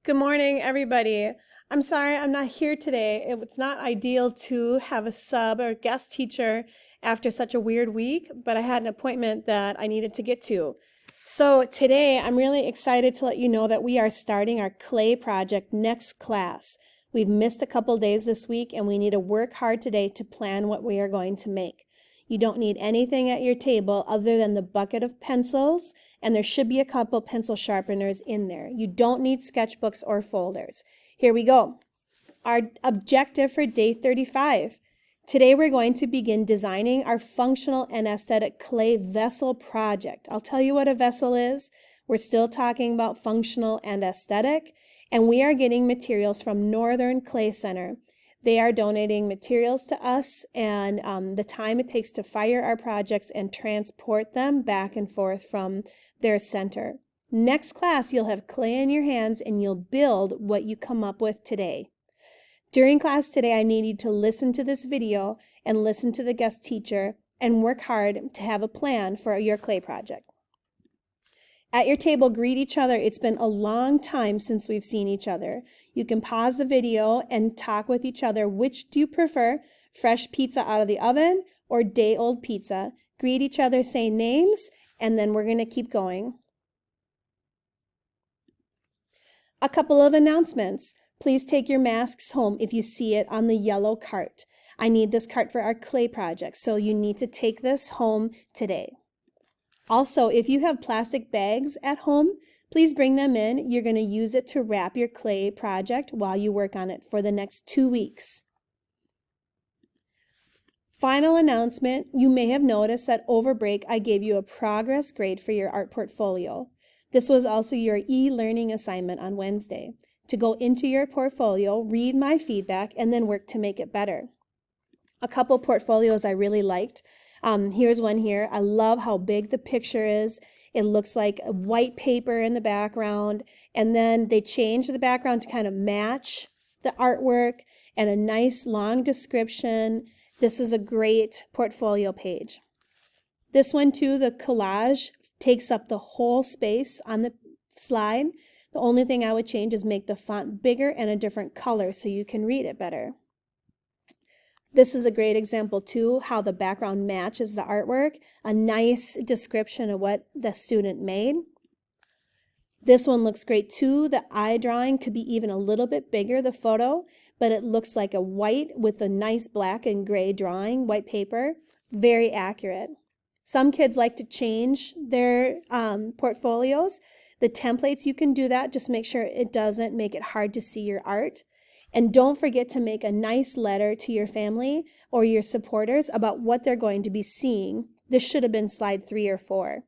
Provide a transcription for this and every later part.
Good morning, everybody. I'm sorry I'm not here today. It's not ideal to have a sub or guest teacher after such a weird week, but I had an appointment that I needed to get to. So today I'm really excited to let you know that we are starting our clay project next class. We've missed a couple days this week and we need to work hard today to plan what we are going to make. You don't need anything at your table other than the bucket of pencils, and there should be a couple pencil sharpeners in there. You don't need sketchbooks or folders. Here we go. Our objective for day 35. Today we're going to begin designing our functional and aesthetic clay vessel project. I'll tell you what a vessel is. We're still talking about functional and aesthetic, and we are getting materials from Northern Clay Center. They are donating materials to us, and the time it takes to fire our projects and transport them back and forth from their center. Next class, you'll have clay in your hands and you'll build what you come up with today. During class today, I need you to listen to this video and listen to the guest teacher and work hard to have a plan for your clay project. At your table, greet each other. It's been a long time since we've seen each other. You can pause the video and talk with each other. Which do you prefer? Fresh pizza out of the oven or day-old pizza? Greet each other, say names, and then we're going to keep going. A couple of announcements. Please take your masks home if you see it on the yellow cart. I need this cart for our clay project, so you need to take this home today. Also, if you have plastic bags at home, please bring them in. You're going to use it to wrap your clay project while you work on it for the next 2 weeks. Final announcement, you may have noticed that over break I gave you a progress grade for your art portfolio. This was also your e-learning assignment on Wednesday. To go into your portfolio, read my feedback, and then work to make it better. A couple portfolios I really liked. Here's one here. I love how big the picture is. It looks like a white paper in the background, and then they changed the background to kind of match the artwork and a nice long description. This is a great portfolio page. This one too, the collage takes up the whole space on the slide. The only thing I would change is make the font bigger and a different color so you can read it better. This is a great example too, how the background matches the artwork, a nice description of what the student made. This one looks great too. The eye drawing could be even a little bit bigger, the photo, but it looks like a white with a nice black and gray drawing, white paper, very accurate. Some kids like to change their portfolios. The templates, you can do that, just make sure it doesn't make it hard to see your art. And don't forget to make a nice letter to your family or your supporters about what they're going to be seeing. This should have been slide 3 or 4.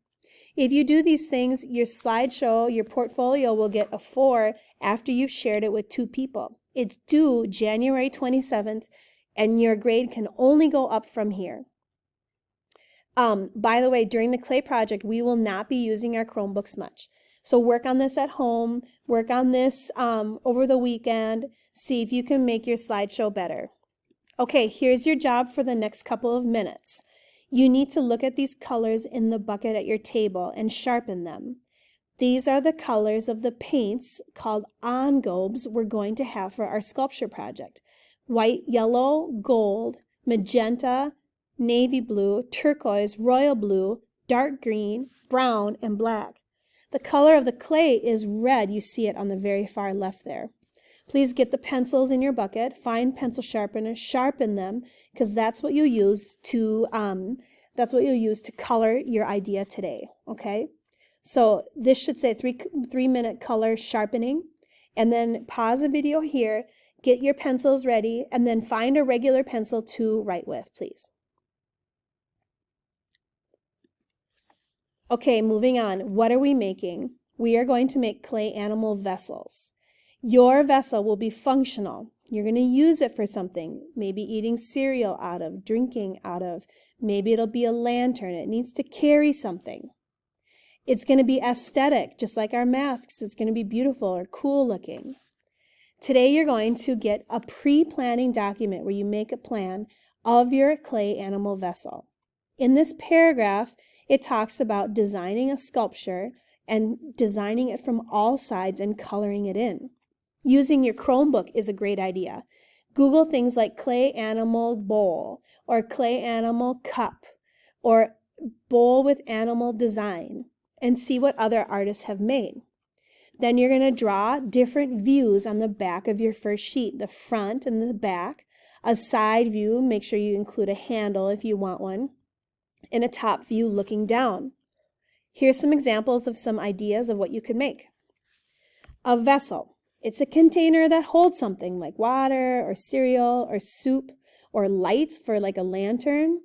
If you do these things, your slideshow, your portfolio will get a 4 after you've shared it with 2 people. It's due January 27th, and your grade can only go up from here. By the way, during the clay project, we will not be using our Chromebooks much. So work on this at home, work on this over the weekend, see if you can make your slideshow better. Okay, here's your job for the next couple of minutes. You need to look at these colors in the bucket at your table and sharpen them. These are the colors of the paints called engobes we're going to have for our sculpture project. White, yellow, gold, magenta, navy blue, turquoise, royal blue, dark green, brown, and black. The color of the clay is red. You see it on the very far left there. Please get the pencils in your bucket, find pencil sharpeners, sharpen them, because that's what you'll use to color your idea today. Okay, so this should say 3-minute color sharpening, and then pause the video here, get your pencils ready, and then find a regular pencil to write with, please. Okay, moving on. What are we making? We are going to make clay animal vessels. Your vessel will be functional. You're going to use it for something, maybe eating cereal out of, drinking out of. Maybe it'll be a lantern. It needs to carry something. It's going to be aesthetic, just like our masks. It's going to be beautiful or cool looking. Today you're going to get a pre-planning document where you make a plan of your clay animal vessel. In this paragraph, it talks about designing a sculpture and designing it from all sides and coloring it in. Using your Chromebook is a great idea. Google things like clay animal bowl or clay animal cup or bowl with animal design and see what other artists have made. Then you're going to draw different views on the back of your first sheet, the front and the back, a side view, make sure you include a handle if you want one, and a top view looking down. Here's some examples of some ideas of what you could make. A vessel. It's a container that holds something like water or cereal or soup or light for like a lantern.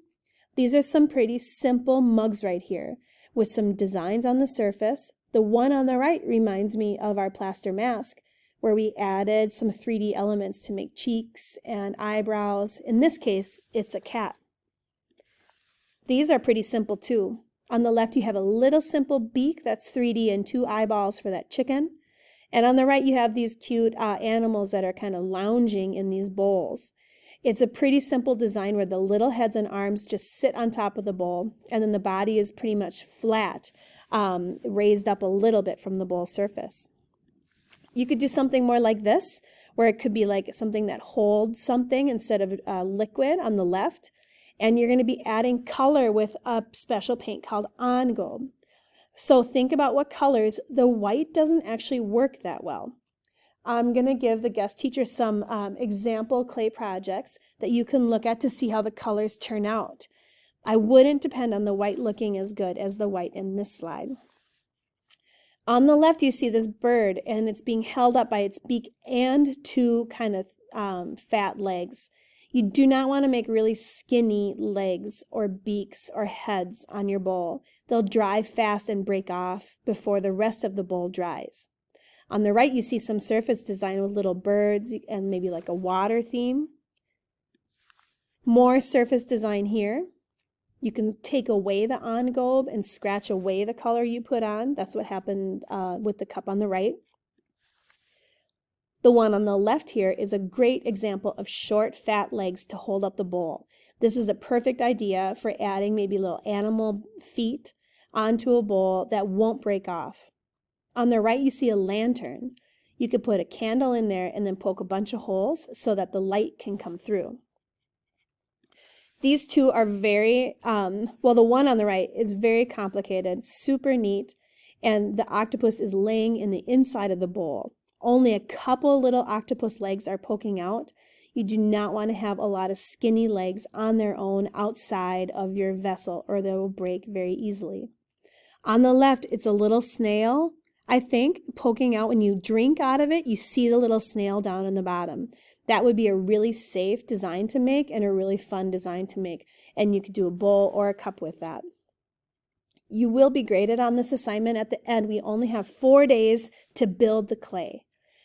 These are some pretty simple mugs right here with some designs on the surface. The one on the right reminds me of our plaster mask where we added some 3D elements to make cheeks and eyebrows. In this case, it's a cat. These are pretty simple too. On the left, you have a little simple beak that's 3D and 2 eyeballs for that chicken. And on the right, you have these cute animals that are kind of lounging in these bowls. It's a pretty simple design where the little heads and arms just sit on top of the bowl, and then the body is pretty much flat, raised up a little bit from the bowl surface. You could do something more like this, where it could be like something that holds something instead of liquid on the left. And you're going to be adding color with a special paint called OnGold. So think about what colors. The white doesn't actually work that well. I'm going to give the guest teacher some example clay projects that you can look at to see how the colors turn out. I wouldn't depend on the white looking as good as the white in this slide. On the left, you see this bird, and it's being held up by its beak and 2 kind of fat legs. You do not want to make really skinny legs or beaks or heads on your bowl. They'll dry fast and break off before the rest of the bowl dries. On the right, you see some surface design with little birds and maybe like a water theme. More surface design here. You can take away the OnGold and scratch away the color you put on. That's what happened with the cup on the right. The one on the left here is a great example of short, fat legs to hold up the bowl. This is a perfect idea for adding maybe little animal feet onto a bowl that won't break off. On the right, you see a lantern. You could put a candle in there and then poke a bunch of holes so that the light can come through. These two are very, well, the one on the right is very complicated, super neat, and the octopus is laying in the inside of the bowl. Only a couple little octopus legs are poking out. You do not want to have a lot of skinny legs on their own outside of your vessel, or they will break very easily. On the left, it's a little snail, I think, poking out. When you drink out of it, you see the little snail down in the bottom. That would be a really safe design to make and a really fun design to make. And you could do a bowl or a cup with that. You will be graded on this assignment at the end. We only have 4 days to build the clay.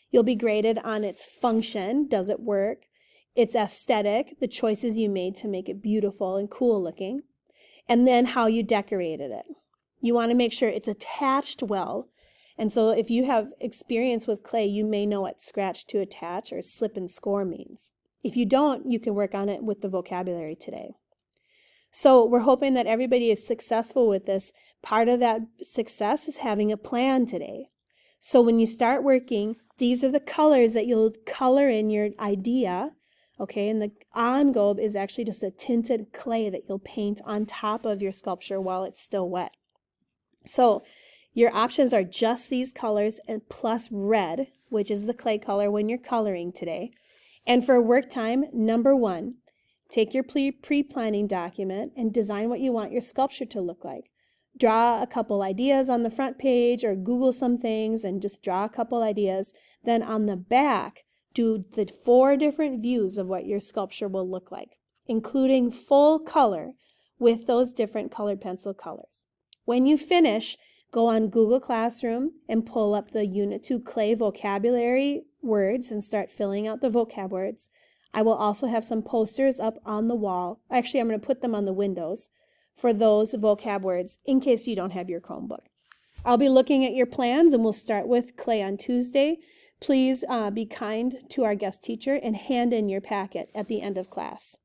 You'll be graded on its function, does it work, its aesthetic, the choices you made to make it beautiful and cool looking, and then how you decorated it. You want to make sure it's attached well. And so if you have experience with clay, you may know what scratch to attach or slip and score means. If you don't, you can work on it with the vocabulary today. So we're hoping that everybody is successful with this. Part of that success is having a plan today. So when you start working, these are the colors that you'll color in your idea. Okay, and the OnGold is actually just a tinted clay that you'll paint on top of your sculpture while it's still wet. So your options are just these colors and plus red, which is the clay color when you're coloring today. And for work time, number 1, take your pre-planning document and design what you want your sculpture to look like. Draw a couple ideas on the front page or Google some things and just draw a couple ideas. Then on the back, do the 4 different views of what your sculpture will look like, including full color with those different colored pencil colors. When you finish, go on Google Classroom and pull up the Unit 2 Clay vocabulary words and start filling out the vocab words. I will also have some posters up on the wall. Actually, I'm going to put them on the windows for those vocab words in case you don't have your Chromebook. I'll be looking at your plans and we'll start with clay on Tuesday. Please be kind to our guest teacher and hand in your packet at the end of class.